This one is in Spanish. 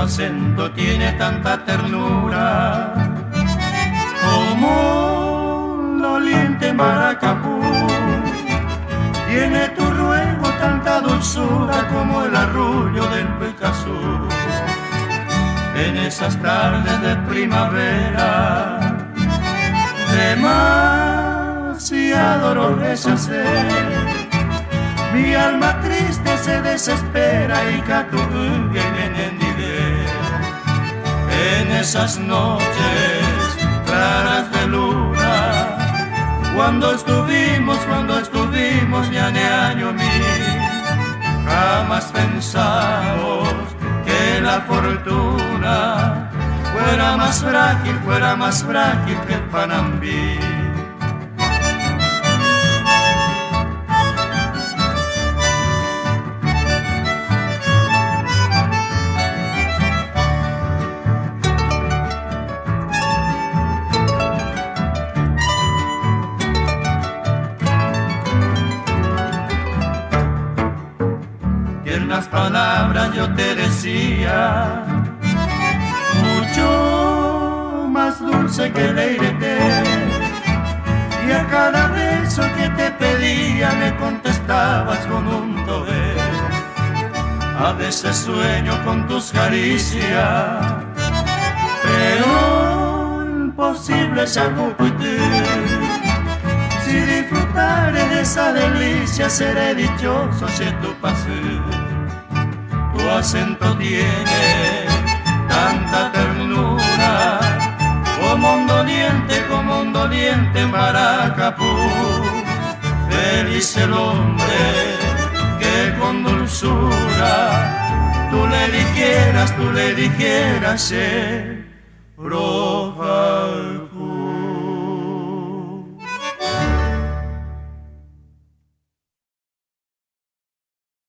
acento tiene tanta ternura como un doliente maracapú. Tiene tu ruego tanta dulzura como el arrullo del Picazú. En esas tardes de primavera, demasiado rechacé. Mi alma triste se desespera y caturbia y me enendigué. En esas noches claras de luna, cuando estuvimos ñane año mí, jamás pensamos que la fortuna fuera más frágil que el Panambí. Tiernas palabras yo te decía, mucho más dulce que el aire, y a cada beso que te pedía me contestabas con un toé. A veces sueño con tus caricias, pero imposible es si disfrutaré de esa delicia, seré dichoso si tu pasé. Tu acento tiene tanta ternura como un doliente maracapú. Feliz el hombre que con dulzura tú le dijeras,